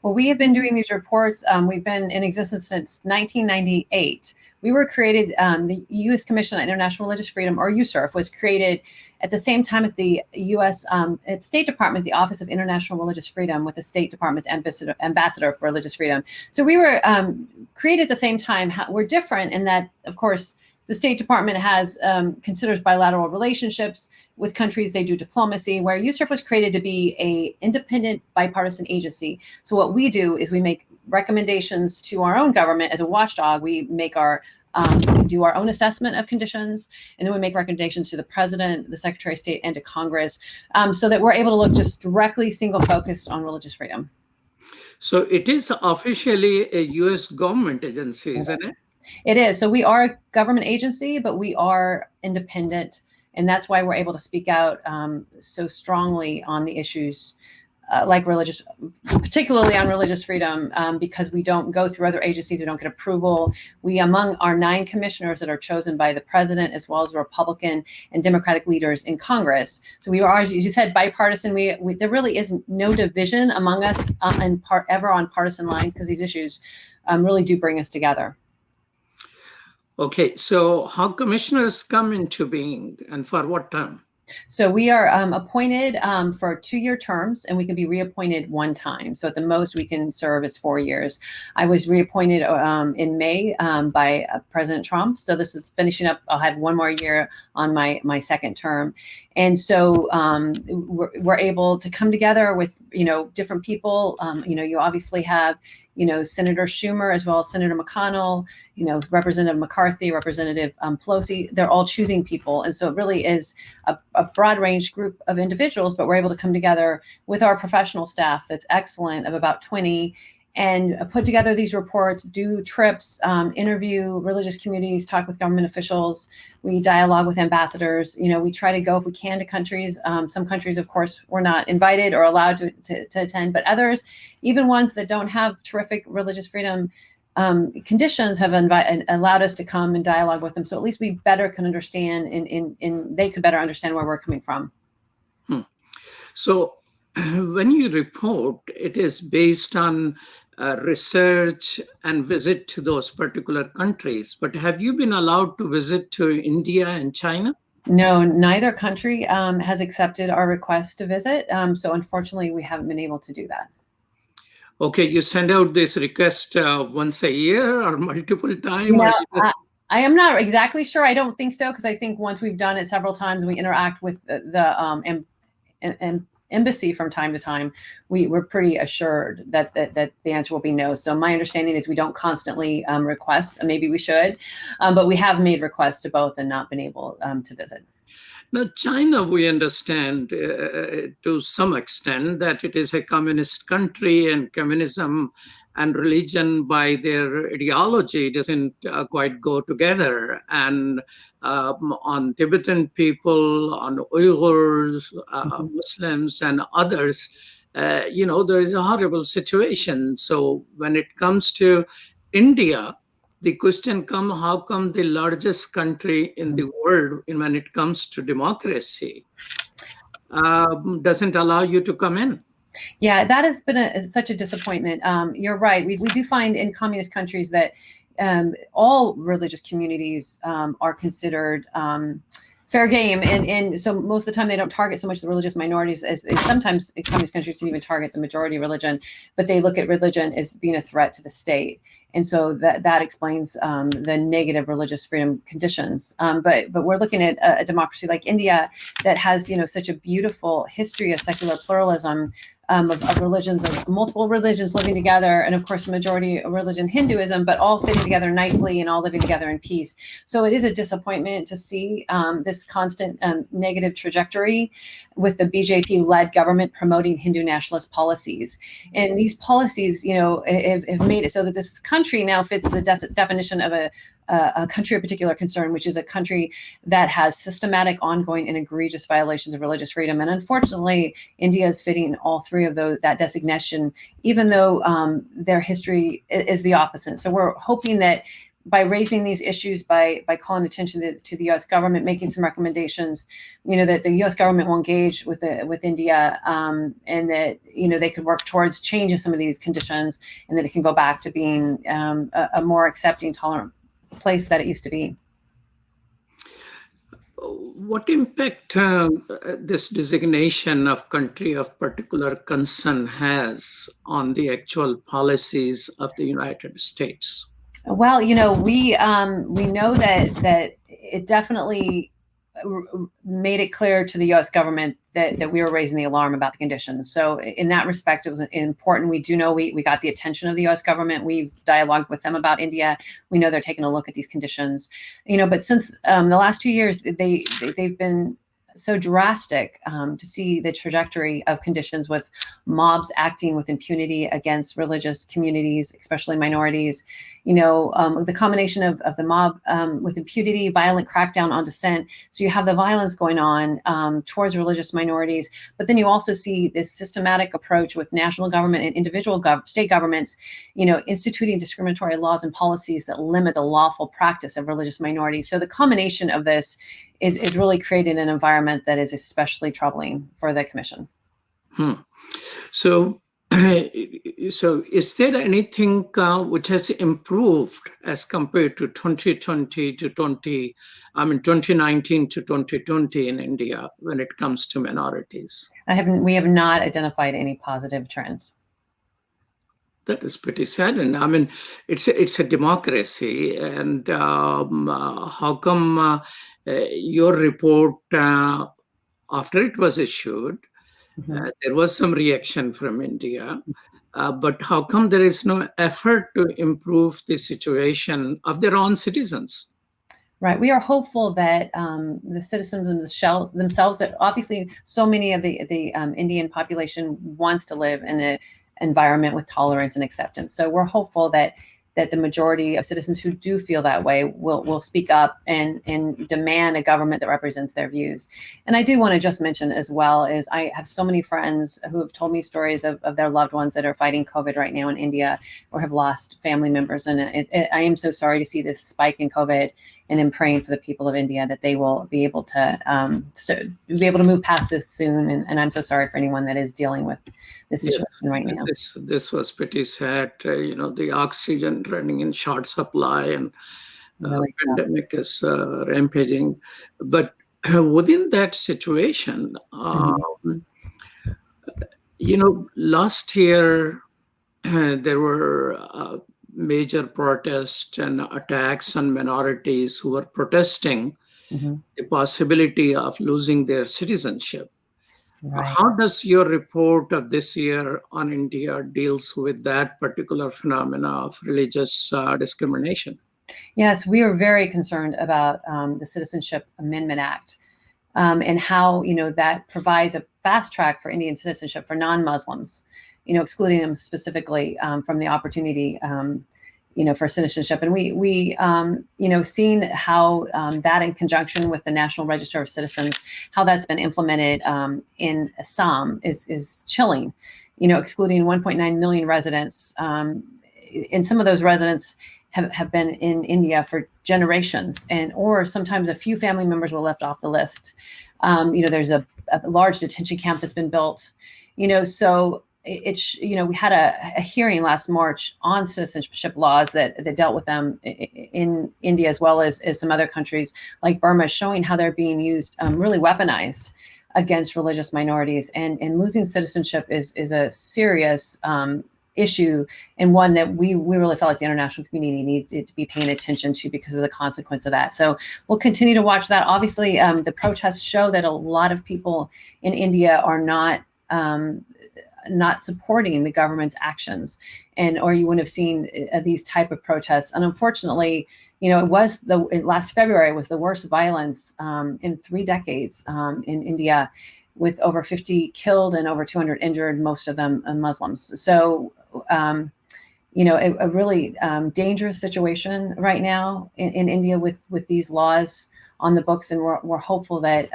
Well, we have been doing these reports. We've been in existence since 1998. We were created, the U.S. Commission on International Religious Freedom, or USIRF, was created at the same time at the U.S. State Department, the Office of International Religious Freedom, with the State Department's ambassador for religious freedom. So we were created at the same time. We're different in that, of course, the State Department considers bilateral relationships with countries. They do diplomacy, where USIRF was created to be an independent bipartisan agency. So what we do is we make recommendations to our own government as a watchdog. We make we do our own assessment of conditions, and then we make recommendations to the president, the secretary of state, and to Congress, so that we're able to look just directly single focused on religious freedom. So it is officially a U.S. government agency, isn't it? It is. So we are a government agency, but we are independent. And that's why we're able to speak out so strongly on the issues like particularly on religious freedom, because we don't go through other agencies. We don't get approval. We, among our 9 commissioners that are chosen by the president, as well as Republican and Democratic leaders in Congress. So we are, as you said, bipartisan. There really is no division among us ever on partisan lines, because these issues really do bring us together. Okay, so how commissioners come into being and for what term? So we are appointed for 2-year terms, and we can be reappointed 1 time. So at the most we can serve as 4 years. I was reappointed in May by President Trump. So this is finishing up. I'll have 1 more year on my 2nd term. And so we're able to come together with, different people. You obviously have, Senator Schumer, as well as Senator McConnell, Representative McCarthy, Representative Pelosi. They're all choosing people. And so it really is a broad range group of individuals, but we're able to come together with our professional staff that's excellent, of about 20, and put together these reports, do trips, interview religious communities, talk with government officials. We dialogue with ambassadors. We try to go, if we can, to countries. Some countries, of course, we're not invited or allowed to attend, but others, even ones that don't have terrific religious freedom conditions, have allowed us to come and dialogue with them. So at least we better can understand, and they could better understand where we're coming from. So when you report, it is based on research and visit to those particular countries. But have you been allowed to visit to India and China? No, neither country has accepted our request to visit. So unfortunately, we haven't been able to do that. Okay, you send out this request once a year or multiple times? I am not exactly sure. I don't think so, because I think once we've done it several times and we interact with the embassy from time to time, we're pretty assured that the answer will be no. So my understanding is we don't constantly request. Maybe we should, but we have made requests to both and not been able to visit. Now, China, we understand to some extent that it is a communist country, and communism and religion by their ideology doesn't quite go together. And on Tibetan people, on Uyghurs, Muslims, and others, there is a horrible situation. So when it comes to India, the question comes, how come the largest country in the world, when it comes to democracy, doesn't allow you to come in? Yeah, that has been such a disappointment. You're right. We do find in communist countries that all religious communities are considered fair game. And so most of the time they don't target so much the religious minorities as sometimes communist countries can even target the majority religion, but they look at religion as being a threat to the state. And so that explains the negative religious freedom conditions. But we're looking at a democracy like India that has, such a beautiful history of secular pluralism, of religions, of multiple religions living together, and of course, majority religion Hinduism, but all fitting together nicely and all living together in peace. So it is a disappointment to see this constant negative trajectory with the BJP-led government promoting Hindu nationalist policies. And these policies, have made it so that this country now fits the definition of a country of particular concern, which is a country that has systematic, ongoing, and egregious violations of religious freedom. And unfortunately, India is fitting all three of that designation, even though their history is the opposite. So we're hoping that by raising these issues, by calling attention to the U.S. government, making some recommendations, that the U.S. government will engage with India, and that they could work towards changing some of these conditions, and that it can go back to being a more accepting, tolerant place that it used to be. What impact this designation of country of particular concern has on the actual policies of the United States? Well, we know that it definitely made it clear to the U.S. government that we were raising the alarm about the conditions. So in that respect, it was important. We do know we got the attention of the U.S. government. We've dialogued with them about India. We know they're taking a look at these conditions. But since the last 2 years, they've been so drastic to see the trajectory of conditions with mobs acting with impunity against religious communities, especially minorities. The combination of the mob with impunity, violent crackdown on dissent. So you have the violence going on towards religious minorities, but then you also see this systematic approach with national government and individual state governments, instituting discriminatory laws and policies that limit the lawful practice of religious minorities. So the combination of this is really creating an environment that is especially troubling for the commission. So is there anything which has improved as compared to 2019 to 2020 in India when it comes to minorities? We have not identified any positive trends. That is pretty saddening. It's a democracy, and how come your report, after it was issued, there was some reaction from India, but how come there is no effort to improve the situation of their own citizens? Right. We are hopeful that the citizens themselves, that obviously so many of the Indian population wants to live in an environment with tolerance and acceptance. So we're hopeful that the majority of citizens who do feel that way will speak up and demand a government that represents their views. And I do want to just mention as well is I have so many friends who have told me stories of their loved ones that are fighting COVID right now in India or have lost family members. And I am so sorry to see this spike in COVID, and I'm praying for the people of India that they will be able to move past this soon. And I'm so sorry for anyone that is dealing with this situation right now. This was pretty sad. The oxygen running in short supply, and really pandemic is rampaging. But within that situation, last year there were major protests and attacks on minorities who were protesting the possibility of losing their citizenship. Right. How does your report of this year on India deals with that particular phenomena of religious discrimination? Yes, we are very concerned about the Citizenship Amendment Act. and how that provides a fast track for Indian citizenship for non-Muslims, excluding them specifically from the opportunity for citizenship. And we seen how that in conjunction with the National Register of Citizens, how that's been implemented in Assam is chilling, excluding 1.9 million residents. And some of those residents have been in India for generations, or sometimes a few family members were left off the list. There's a large detention camp that's been built, so it's we had a hearing last March on citizenship laws that dealt with them in India as well as some other countries like Burma, showing how they're being used, really weaponized against religious minorities, and losing citizenship is a serious issue, and one that we really felt like the international community needed to be paying attention to because of the consequence of that. So we'll continue to watch that. Obviously, the protests show that a lot of people in India are not supporting the government's actions, or you wouldn't have seen these type of protests. And unfortunately, it was last February was the worst violence in 3 decades in India, with over 50 killed and over 200 injured, most of them Muslims. So, a really dangerous situation right now in India with these laws on the books, and we're hopeful that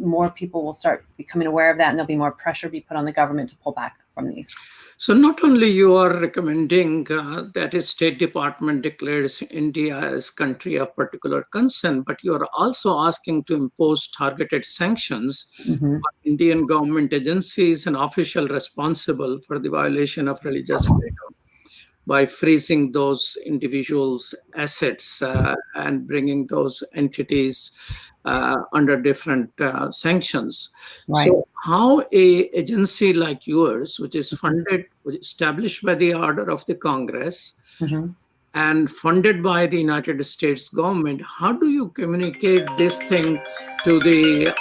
more people will start becoming aware of that, and there'll be more pressure be put on the government to pull back from these. So not only you are recommending that a State Department declares India as country of particular concern, but you are also asking to impose targeted sanctions on Indian government agencies and officials responsible for the violation of religious freedom by freezing those individuals' assets and bringing those entities under different sanctions. Right. So how a agency like yours, which is funded, established by the order of the Congress and funded by the United States government, how do you communicate this thing to the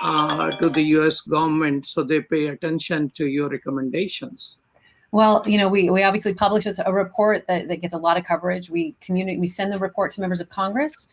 US government so they pay attention to your recommendations? Well, we obviously publish a report that gets a lot of coverage. We send the report to members of Congress.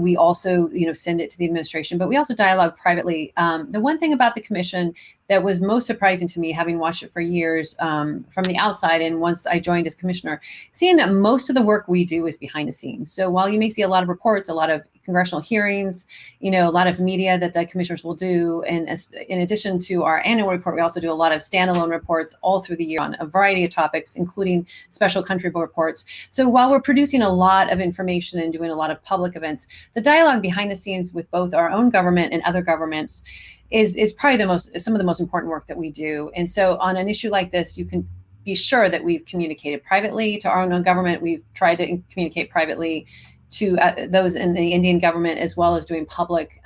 We also, send it to the administration, but we also dialogue privately. The one thing about the commission that was most surprising to me, having watched it for years from the outside, and once I joined as commissioner, seeing that most of the work we do is behind the scenes. So while you may see a lot of reports, a lot of congressional hearings, a lot of media that the commissioners will do, and in addition to our annual report, we also do a lot of standalone reports all through the year on a variety of topics, including special country reports. So while we're producing a lot of information and doing a lot of public events, the dialogue behind the scenes with both our own government and other governments is probably some of the most important work that we do. And so on an issue like this, you can be sure that we've communicated privately to our own government. We've tried to communicate privately to those in the Indian government, as well as doing public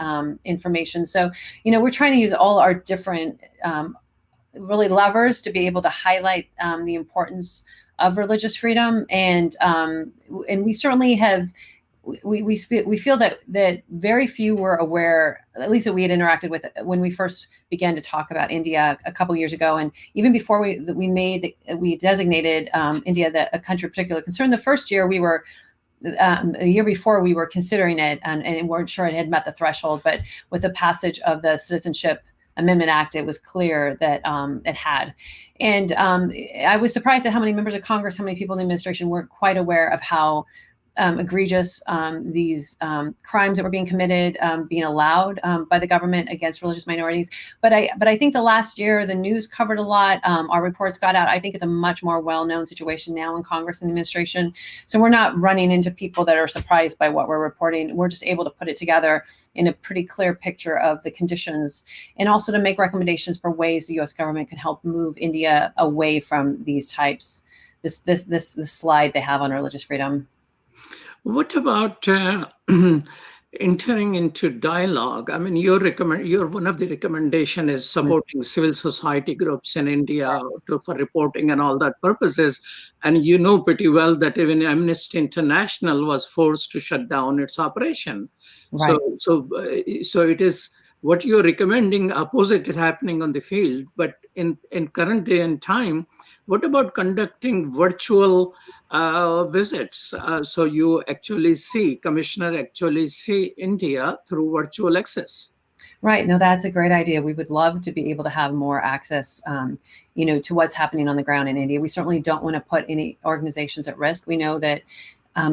information. So, we're trying to use all our different really levers to be able to highlight the importance of religious freedom. And we certainly have, we feel that very few were aware, at least that we had interacted with when we first began to talk about India a couple years ago, and even before we designated India a country of particular concern. The first year we were. A year before, we were considering it and weren't sure it had met the threshold, but with the passage of the Citizenship Amendment Act, it was clear that it had. And I was surprised at how many members of Congress, how many people in the administration weren't quite aware of how egregious these crimes that were being committed, being allowed by the government against religious minorities. But I think the last year, the news covered a lot. Our reports got out. I think it's a much more well-known situation now in Congress and the administration. So we're not running into people that are surprised by what we're reporting. We're just able to put it together in a pretty clear picture of the conditions, and also to make recommendations for ways the U.S. government can help move India away from these types. This slide they have on religious freedom. What about entering into dialogue? I mean, your one of the recommendation is supporting civil society groups in India for reporting and all that purposes. And you know pretty well that even Amnesty International was forced to shut down its operation. Right. So it is what you're recommending. Opposite is happening on the field, but in current day and time, what about conducting virtual visits? So you actually see, Commissioner actually see India through virtual access. Right. No, that's a great idea. We would love to be able to have more access, to what's happening on the ground in India. We certainly don't want to put any organizations at risk. We know that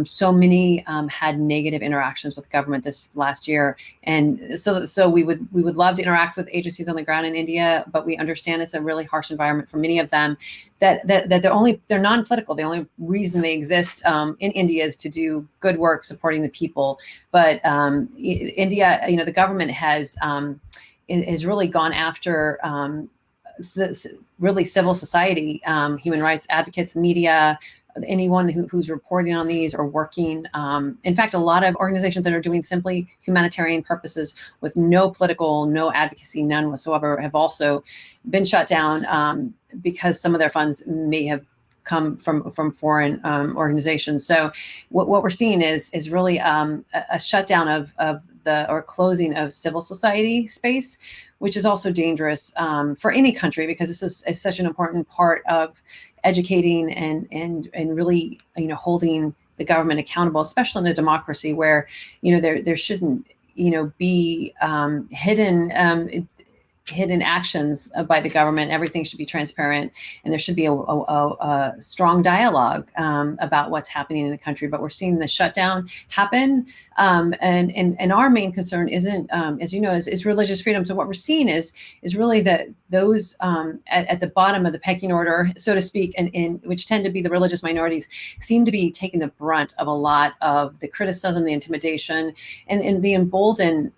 so many had negative interactions with government this last year, and so we would love to interact with agencies on the ground in India, but we understand it's a really harsh environment for many of them. That they're non-political. The only reason they exist in India is to do good work supporting the people. But India, the government has really gone after this really civil society, human rights advocates, media, anyone who's reporting on these or working. In fact, a lot of organizations that are doing simply humanitarian purposes with no political, no advocacy, none whatsoever, have also been shut down because some of their funds may have come from foreign organizations. So what we're seeing is really a shutdown of or closing of civil society space, which is also dangerous for any country, because this is such an important part of educating and really holding the government accountable, especially in a democracy where there shouldn't be hidden actions by the government. Everything should be transparent, and there should be a strong dialogue about what's happening in the country. But we're seeing the shutdown happen, and our main concern isn't, as you know, is religious freedom. So what we're seeing is really that those at the bottom of the pecking order, so to speak, and which tend to be the religious minorities, seem to be taking the brunt of a lot of the criticism, the intimidation, and the emboldened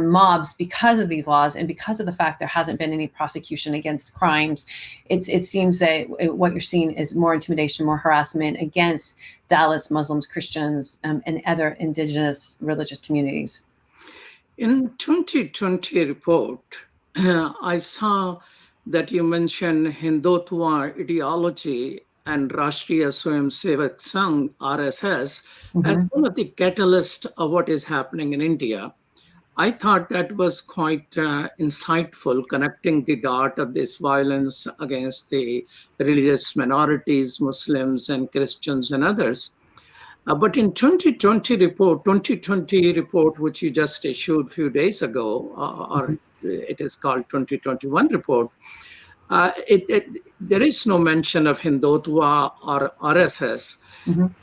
mobs because of these laws, and because of the fact there hasn't been any prosecution against crimes. It seems that what you're seeing is more intimidation, more harassment against Dalits, Muslims, Christians, and other indigenous religious communities. In 2020 report, I saw that you mentioned Hindutva ideology and Rashtriya Swayamsevak Sangh, RSS, as one of the catalysts of what is happening in India. I thought that was quite insightful, connecting the dot of this violence against the religious minorities, Muslims and Christians and others. But in 2020 report, which you just issued a few days ago, or it is called 2021 report, there is no mention of Hindutva or RSS.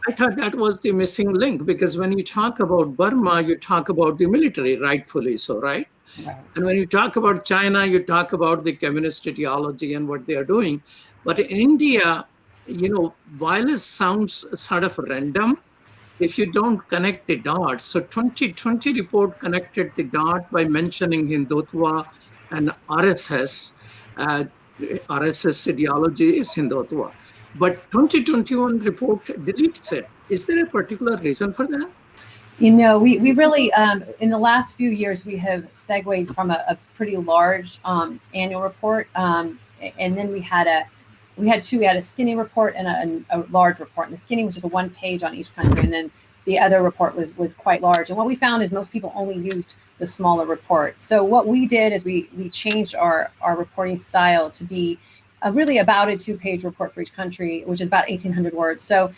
I thought that was the missing link, because when you talk about Burma, you talk about the military, rightfully so, right? And when you talk about China, you talk about the communist ideology and what they are doing. But in India, violence sounds sort of random if you don't connect the dots. So 2020 report connected the dot by mentioning Hindutva and RSS. RSS ideology is Hindutva. But 2021 report deletes it. Is there a particular reason for that? We really, in the last few years, we have segued from a pretty large annual report, and then we had two. We had a skinny report and a large report. And the skinny was just a one page on each country, and then the other report was quite large. And what we found is most people only used the smaller report. So what we did is we changed our reporting style to be really about a 2-page report for each country, which is about 1,800 words. So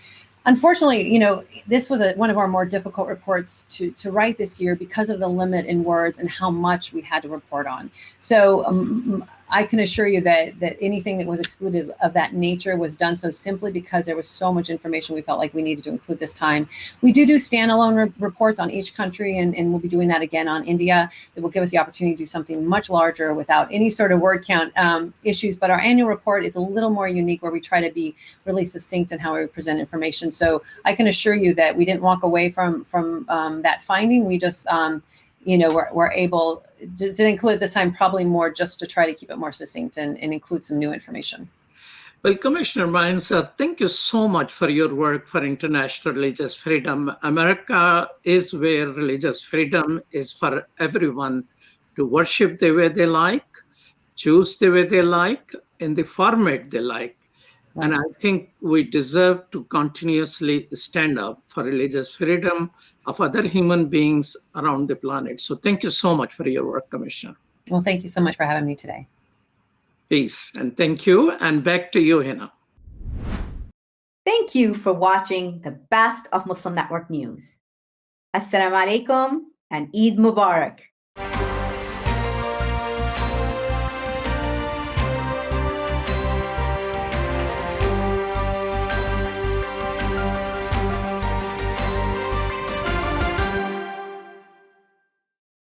unfortunately, this was one of our more difficult reports to write this year because of the limit in words and how much we had to report on. So I can assure you that anything that was excluded of that nature was done so simply because there was so much information we felt like we needed to include this time. We do standalone reports on each country, and we'll be doing that again on India. That will give us the opportunity to do something much larger without any sort of word count issues. But our annual report is a little more unique, where we try to be really succinct in how we present information. So I can assure you that we didn't walk away from that finding. We just we're able to include this time probably more just to try to keep it more succinct and include some new information. Well, Commissioner Mines, thank you so much for your work for international religious freedom. America is where religious freedom is for everyone to worship the way they like, choose the way they like, in the format they like. Right. And I think we deserve to continuously stand up for religious freedom of other human beings around the planet. So thank you so much for your work, Commissioner. Well, thank you so much for having me today. Peace, and thank you. And back to you, Hena. Thank you for watching the best of Muslim Network News. Assalamu alaikum and Eid Mubarak.